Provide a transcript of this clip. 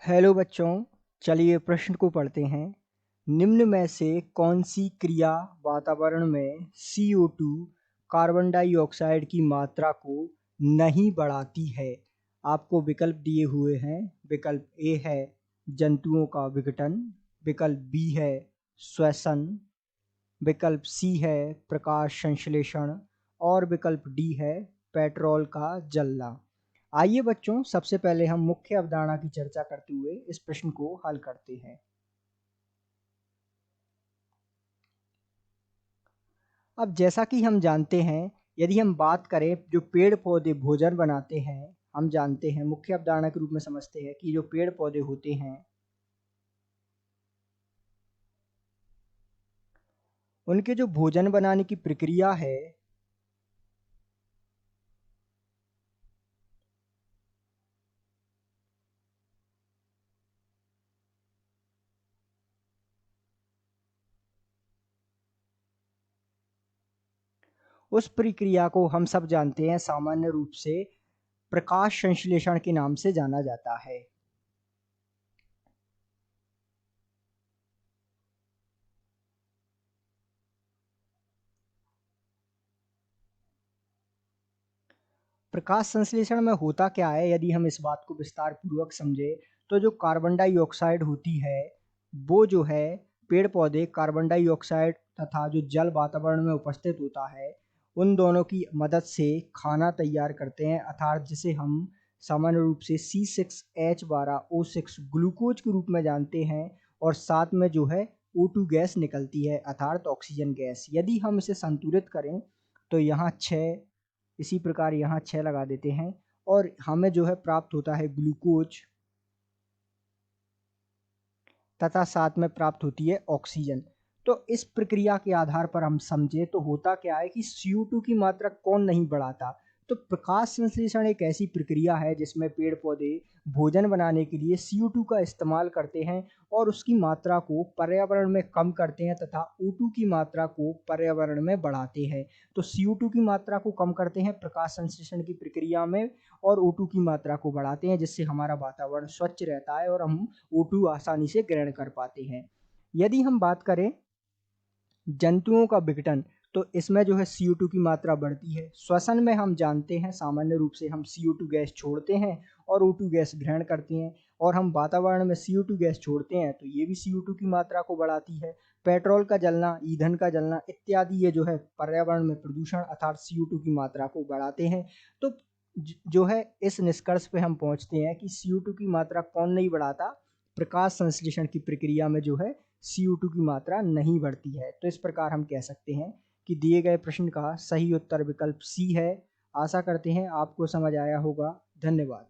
Hello बच्चों, चलिए प्रश्न को पढ़ते हैं। निम्न में से कौन सी क्रिया वातावरण में CO2 कार्बन डाइऑक्साइड की मात्रा को नहीं बढ़ाती है? आपको विकल्प दिए हुए हैं। विकल्प ए है जंतुओं का विघटन, विकल्प बी है श्वसन, विकल्प सी है प्रकाश संश्लेषण और विकल्प डी है पेट्रोल का जलना। आइए बच्चों, सबसे पहले हम मुख्य अवधारणा की चर्चा करते हुए इस प्रश्न को हल करते हैं। अब जैसा कि हम जानते हैं, यदि हम बात करें जो पेड़ पौधे भोजन बनाते हैं, हम जानते हैं मुख्य अवधारणा के रूप में समझते हैं कि जो पेड़ पौधे होते हैं उनके जो भोजन बनाने की प्रक्रिया है उस प्रक्रिया को हम सब जानते हैं, सामान्य रूप से प्रकाश संश्लेषण के नाम से जाना जाता है। प्रकाश संश्लेषण में होता क्या है, यदि हम इस बात को विस्तार पूर्वक समझे तो जो कार्बन डाइऑक्साइड होती है वो जो है पेड़ पौधे कार्बन डाइऑक्साइड तथा जो जल वातावरण में उपस्थित होता है उन दोनों की मदद से खाना तैयार करते हैं, अर्थात जिसे हम सामान्य रूप से C6H12O6 ग्लूकोज के रूप में जानते हैं। और साथ में जो है O2 गैस निकलती है, अर्थात ऑक्सीजन गैस। यदि हम इसे संतुलित करें तो यहाँ 6, इसी प्रकार यहाँ 6 लगा देते हैं और हमें जो है प्राप्त होता है ग्लूकोज तथा साथ में प्राप्त होती है ऑक्सीजन। तो इस प्रक्रिया के आधार पर हम समझे तो होता क्या है कि CO2 की मात्रा कौन नहीं बढ़ाता। तो प्रकाश संश्लेषण एक ऐसी प्रक्रिया है जिसमें पेड़ पौधे भोजन बनाने के लिए CO2 का इस्तेमाल करते हैं और उसकी मात्रा को पर्यावरण में कम करते हैं तथा O2 की मात्रा को पर्यावरण में बढ़ाते हैं। तो CO2 की मात्रा को कम करते हैं प्रकाश संश्लेषण की प्रक्रिया में और O2 की मात्रा को बढ़ाते हैं, जिससे हमारा वातावरण स्वच्छ रहता है और हम O2 आसानी से ग्रहण कर पाते हैं। यदि हम बात करें जंतुओं का विघटन, तो इसमें जो है CO2 की मात्रा बढ़ती है। श्वसन में हम जानते हैं सामान्य रूप से हम CO2 गैस छोड़ते हैं और O2 गैस ग्रहण करते हैं, और हम वातावरण में CO2 गैस छोड़ते हैं तो ये भी CO2 की मात्रा को बढ़ाती है। पेट्रोल का जलना, ईंधन का जलना इत्यादि ये जो है पर्यावरण में प्रदूषण अर्थात CO2 की मात्रा को बढ़ाते हैं। तो जो है इस निष्कर्ष पे हम पहुंचते हैं कि CO2 की मात्रा कौन नहीं बढ़ाता, प्रकाश संश्लेषण की प्रक्रिया में जो है CO2 की मात्रा नहीं बढ़ती है। तो इस प्रकार हम कह सकते हैं कि दिए गए प्रश्न का सही उत्तर विकल्प सी है। आशा करते हैं आपको समझ आया होगा। धन्यवाद।